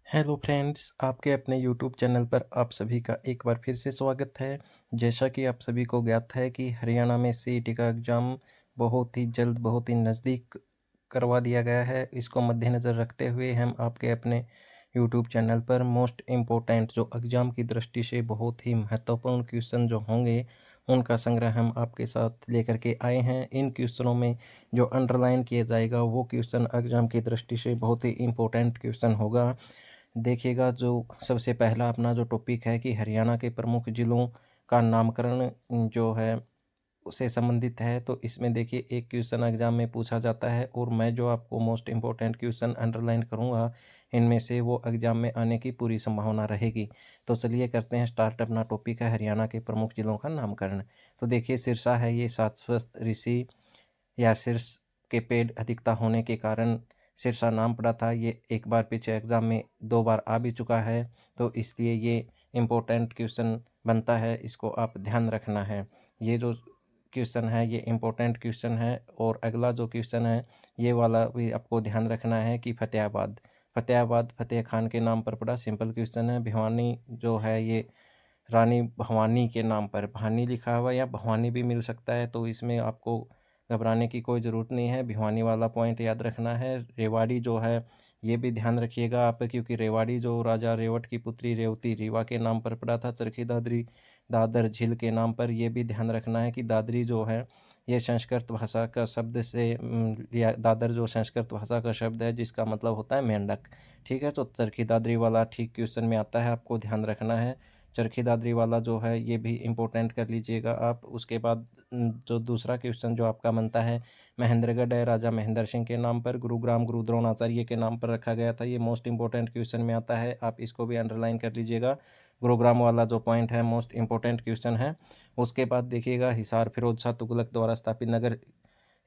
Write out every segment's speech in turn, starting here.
Hello friends, आपके अपने YouTube channel पर आप सभी का एक बार फिर से स्वागत है। जैसा कि आप सभी को ज्ञात है कि हरियाणा में सीईटी का एग्ज़ाम बहुत ही जल्द, बहुत ही नज़दीक करवा दिया गया है। इसको मद्देनज़र रखते हुए हम आपके अपने यूट्यूब चैनल पर मोस्ट इम्पोर्टेंट जो एग्ज़ाम की दृष्टि से बहुत ही महत्वपूर्ण क्वेश्चन जो होंगे, उनका संग्रह हम आपके साथ लेकर के आए हैं। इन क्वेश्चनों में जो अंडरलाइन किया जाएगा वो क्वेश्चन एग्ज़ाम की दृष्टि से बहुत ही इम्पोर्टेंट क्वेश्चन होगा। देखिएगा, जो सबसे पहला अपना जो टॉपिक है कि हरियाणा के प्रमुख ज़िलों का नामकरण जो है उससे संबंधित है। तो इसमें देखिए एक क्वेश्चन एग्ज़ाम में पूछा जाता है और मैं जो आपको मोस्ट इम्पोर्टेंट क्वेश्चन अंडरलाइन करूँगा, इनमें से वो एग्ज़ाम में आने की पूरी संभावना रहेगी। तो चलिए करते हैं स्टार्ट। अपना टॉपिक है हरियाणा के प्रमुख ज़िलों का नामकरण। तो देखिए सिरसा है, ये शाश्वत ऋषि या शीर्ष के पेड़ अधिकता होने के कारण सिरसा नाम पड़ा था। ये एक बार पीछे एग्ज़ाम में 2 बार आ भी चुका है, तो इसलिए ये इम्पोर्टेंट क्वेश्चन बनता है, इसको आप ध्यान रखना है। ये जो क्वेश्चन है ये इम्पोर्टेंट क्वेश्चन है। और अगला जो क्वेश्चन है ये वाला भी आपको ध्यान रखना है कि फ़तेहाबाद, फ़तेहाबाद फ़तेह खान के नाम पर पड़ा। सिंपल क्वेश्चन है। भिवानी जो है ये रानी भवानी के नाम पर, भानी लिखा हुआ या भवानी भी मिल सकता है, तो इसमें आपको घबराने की कोई ज़रूरत नहीं है। भिवानी वाला पॉइंट याद रखना है। रेवाड़ी जो है ये भी ध्यान रखिएगा आप, क्योंकि रेवाड़ी जो राजा रेवट की पुत्री रेवती रीवा के नाम पर पड़ा था। चरखी दादरी दादर झील के नाम पर, ये भी ध्यान रखना है कि दादरी जो है ये संस्कृत भाषा का शब्द से लिया। दादर जो संस्कृत भाषा का शब्द है जिसका मतलब होता है मेंढक। ठीक है, तो चरखी दादरी वाला ठीक क्वेश्चन में आता है, आपको ध्यान रखना है। चरखी दादरी वाला जो है ये भी इम्पोर्टेंट कर लीजिएगा आप। उसके बाद जो दूसरा क्वेश्चन जो आपका बनता है, महेंद्रगढ़ है राजा महेंद्र सिंह के नाम पर, गुरुग्राम गुरु द्रोणाचार्य के नाम पर रखा गया था। ये मोस्ट इंपॉर्टेंट क्वेश्चन में आता है, आप इसको भी अंडरलाइन कर लीजिएगा। गुरुग्राम वाला जो पॉइंट है मोस्ट इंपॉर्टेंट क्वेश्चन है। उसके बाद देखिएगा हिसार फिरोज शाह तुगलक द्वारा स्थापित नगर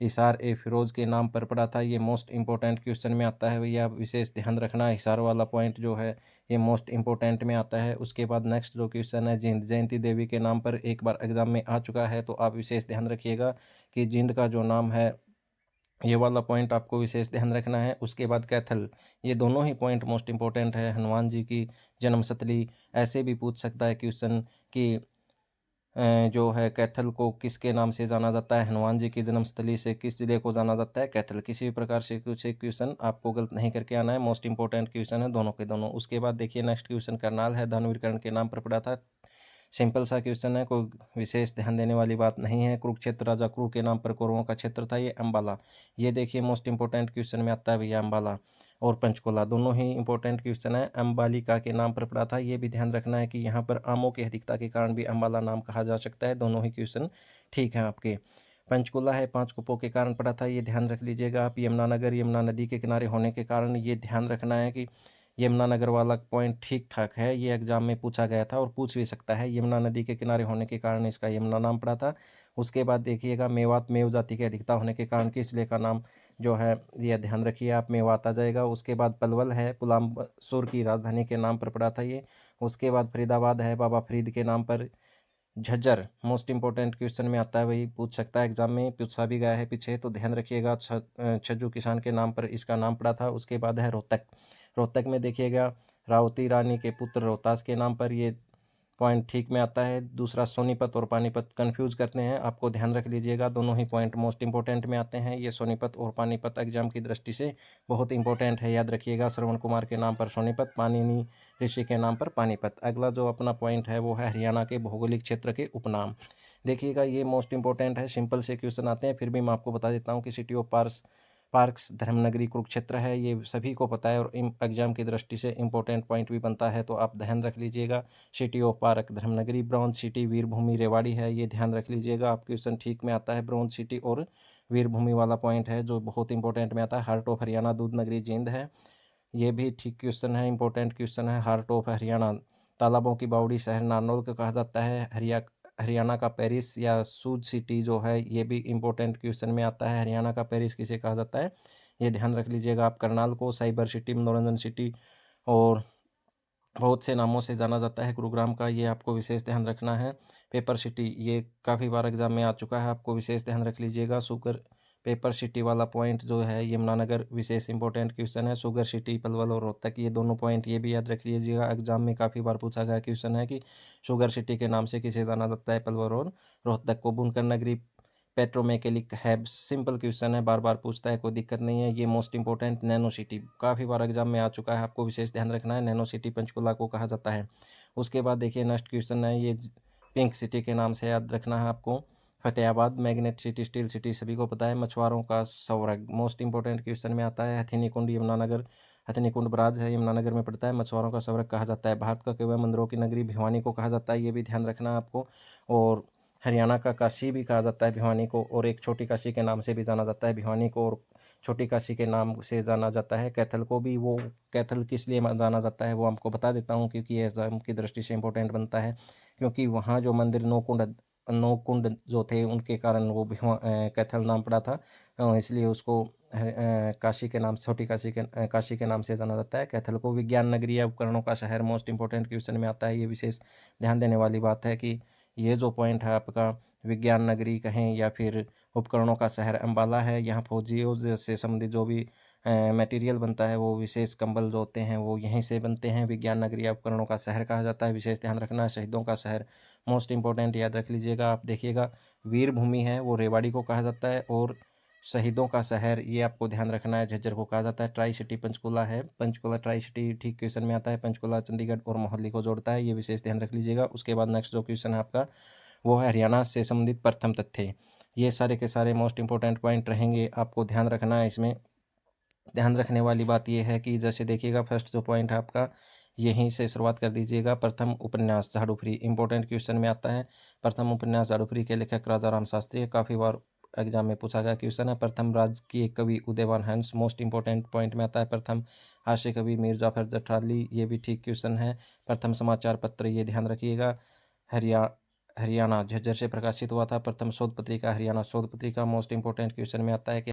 हिसार ए फिरोज के नाम पर पड़ा था। ये मोस्ट इंपॉर्टेंट क्वेश्चन में आता है भैया, विशेष ध्यान रखना। हिसार वाला पॉइंट जो है ये मोस्ट इंपॉर्टेंट में आता है। उसके बाद नेक्स्ट जो क्वेश्चन है जिंद, जयंती देवी के नाम पर एक बार एग्जाम में आ चुका है, तो आप विशेष ध्यान रखिएगा कि जिंद का जो नाम है ये वाला पॉइंट आपको विशेष ध्यान रखना है। उसके बाद कैथल, ये दोनों ही पॉइंट मोस्ट इंपॉर्टेंट है। हनुमान जी की जन्मस्थली, ऐसे भी पूछ सकता है क्वेश्चन कि जो है कैथल को किसके नाम से जाना जाता है, हनुमान जी की जन्मस्थली से किस जिले को जाना जाता है, कैथल। किसी भी प्रकार से कुछ एक क्वेश्चन आपको गलत नहीं करके आना है, मोस्ट इंपॉर्टेंट क्वेश्चन है दोनों के दोनों। उसके बाद देखिए नेक्स्ट क्वेश्चन करनाल है, दानवीर कर्ण के नाम पर पड़ा था। सिंपल सा क्वेश्चन है, कोई विशेष ध्यान देने वाली बात नहीं है। कुरुक्षेत्र राजा क्रू के नाम पर कौरवों का क्षेत्र था, ये अम्बाला। ये देखिए मोस्ट इंपॉर्टेंट क्वेश्चन में आता है भैया, अम्बाला और पंचकुला दोनों ही इंपॉर्टेंट क्वेश्चन है। अम्बालिका के नाम पर पड़ा था, ये भी ध्यान रखना है कि यहाँ पर आमों की अधिकता के कारण भी अम्बाला नाम कहा जा सकता है। दोनों ही क्वेश्चन ठीक हैं आपके। पंचकुला है, 5 कुपों के कारण पड़ा था, ये ध्यान रख लीजिएगा आप। यमुनानगर, यमुना नदी के किनारे होने के कारण ये ध्यान रखना है कि यमुनानगर वाला पॉइंट ठीक ठाक है, ये एग्जाम में पूछा गया था और पूछ भी सकता है। यमुना नदी के किनारे होने के कारण इसका यमुना नाम पड़ा था। उसके बाद देखिएगा मेवात, मेव जाति की अधिकता होने के कारण किस जिले का नाम जो है यह ध्यान रखिए आप, मेवात आ जाएगा। उसके बाद पलवल है, पुलामसुर की राजधानी के नाम पर पड़ा था ये। उसके बाद फरीदाबाद है, बाबा फरीद के नाम पर। झज्जर मोस्ट इंपॉर्टेंट क्वेश्चन में आता है, वही पूछ सकता है एग्जाम में, पूछा भी गया है पीछे, तो ध्यान रखिएगा। छज्जू किसान के नाम पर इसका नाम पड़ा था। उसके बाद है रोहतक। रोहतक में देखिएगा रावती रानी के पुत्र रोहतास के नाम पर, ये पॉइंट ठीक में आता है। दूसरा सोनीपत और पानीपत कंफ्यूज करते हैं, आपको ध्यान रख लीजिएगा, दोनों ही पॉइंट मोस्ट इंपॉर्टेंट में आते हैं। ये सोनीपत और पानीपत एग्जाम की दृष्टि से बहुत इंपॉर्टेंट है, याद रखिएगा। श्रवण कुमार के नाम पर सोनीपत, पाणिनि ऋषि के नाम पर पानीपत। अगला जो अपना पॉइंट है वो है हरियाणा के भौगोलिक क्षेत्र के उपनाम। देखिएगा ये मोस्ट इंपॉर्टेंट है, सिंपल से क्वेश्चन आते हैं, फिर भी मैं आपको बता देता हूँ कि सिटी ऑफ पार्क्स धर्मनगरी कुरुक्षेत्र है, ये सभी को पता है और एग्जाम की दृष्टि से इंपॉर्टेंट पॉइंट भी बनता है, तो आप ध्यान रख लीजिएगा। सिटी ऑफ पार्क धर्मनगरी। ब्रॉन्ज सिटी वीरभूमि रेवाड़ी है, ये ध्यान रख लीजिएगा, आप क्वेश्चन ठीक में आता है। ब्रॉन्ज सिटी और वीरभूमि वाला पॉइंट है जो बहुत इंपॉर्टेंट में आता है। हार्ट ऑफ हरियाणा दूध नगरी जींद है, ये भी ठीक क्वेश्चन है, इंपॉर्टेंट क्वेश्चन है। हार्ट ऑफ हरियाणा तालाबों की बावड़ी शहर नारनौल को कहा जाता है। हरियाणा का पेरिस या सूज सिटी जो है ये भी इंपॉर्टेंट क्वेश्चन में आता है। हरियाणा का पेरिस किसे कहा जाता है, ये ध्यान रख लीजिएगा आप। करनाल को साइबर सिटी, मनोरंजन सिटी और बहुत से नामों से जाना जाता है। गुरुग्राम का, ये आपको विशेष ध्यान रखना है। पेपर सिटी, ये काफ़ी बार एग्जाम में आ चुका है, आपको विशेष ध्यान रख लीजिएगा। शुगर पेपर सिटी वाला पॉइंट जो है यमुनानगर विशेष इंपॉर्टेंट क्वेश्चन है। शुगर सिटी पलवल और रोहतक, ये दोनों पॉइंट ये भी याद रख लीजिएगा। एग्जाम में काफ़ी बार पूछा गया क्वेश्चन है कि शुगर सिटी के नाम से किसे जाना जाता है पलवल और रोहतक को। बुनकर नगरी पेट्रोमेकेलिक हैब, सिंपल क्वेश्चन है, बार बार पूछता है, कोई दिक्कत नहीं है। ये मोस्ट इंपॉर्टेंट नैनो सिटी काफ़ी बार एग्जाम में आ चुका है, आपको विशेष ध्यान रखना है। नैनो सिटी पंचकुला को कहा जाता है। उसके बाद देखिए नेक्स्ट क्वेश्चन है, ये पिंक सिटी के नाम से याद रखना है आपको। Fatehabad magnet city, steel city सभी को पता है। मछुआरों का स्वर्ग मोस्ट इंपॉर्टेंट क्वेश्चन में आता है। हथिनी कुंड यमुनानगर, हथिनी कुंड बराज है यमुनानगर में पड़ता है, मछुआरों का स्वर्ग कहा जाता है। भारत का केवल मंदिरों की नगरी भिवानी को कहा जाता है, ये भी ध्यान रखना है आपको। और हरियाणा का काशी भी कहा जाता है भिवानी को, और एक छोटी काशी के नाम से भी जाना जाता है भिवानी को, और छोटी काशी के नाम से जाना जाता है। कैथल को भी, वो कैथल किस लिए जाना जाता है वो आपको बता देता हूँ, क्योंकि ये एग्जाम की दृष्टि से इंपॉर्टेंट बनता है। क्योंकि वहाँ जो मंदिर नौ कुंड जो थे उनके कारण वो कैथल नाम पड़ा था, इसलिए उसको काशी के नाम, छोटी काशी के नाम से जाना जाता है। कैथल को विज्ञान नगरी या उपकरणों का शहर मोस्ट इंपॉर्टेंट क्वेश्चन में आता है। ये विशेष ध्यान देने वाली बात है कि ये जो पॉइंट है आपका, विज्ञान नगरी कहें या फिर उपकरणों का शहर अम्बाला है। यहाँ फौजियों से संबंधित जो भी मटेरियल बनता है, वो विशेष कंबल जो होते हैं वो यहीं से बनते हैं। विज्ञान नगरी या उपकरणों का शहर कहा जाता है, विशेष ध्यान रखना है। शहीदों का शहर मोस्ट इंपॉर्टेंट याद रख लीजिएगा। आप देखिएगा वीर भूमि है वो रेवाड़ी को कहा जाता है, और शहीदों का शहर ये आपको ध्यान रखना है, झज्जर को कहा जाता है। ट्राई सिटी पंचकुला है, पंचकुला ट्राई सिटी ठीक क्वेश्चन में आता है। पंचकुला चंडीगढ़ और मोहाली को जोड़ता है, ये विशेष ध्यान रख लीजिएगा। उसके बाद नेक्स्ट जो क्वेश्चन है आपका वो है हरियाणा से संबंधित प्रथम तथ्य। ये सारे के सारे मोस्ट इंपॉर्टेंट पॉइंट रहेंगे, आपको ध्यान रखना है। इसमें ध्यान रखने वाली बात यह है कि जैसे देखिएगा फर्स्ट जो पॉइंट है आपका, यहीं से शुरुआत कर दीजिएगा। प्रथम उपन्यास झाड़ूफरी इंपॉर्टेंट क्वेश्चन में आता है। प्रथम उपन्यास झाड़ूफरी के लेखक राजा राम शास्त्री, काफ़ी बार एग्जाम में पूछा गया क्वेश्चन है। प्रथम राजकीय कवि उदयवान हंस मोस्ट इंपॉर्टेंट पॉइंट में आता है। प्रथम हास्य कवि मीर जाफर जठाली, ये भी ठीक क्वेश्चन है। प्रथम समाचार पत्र, ये ध्यान रखिएगा, हरियाणा झज्जर से प्रकाशित हुआ था। प्रथम शोध पत्रिका हरियाणा शोध पत्रिका मोस्ट इंपॉर्टेंट क्वेश्चन में आता है कि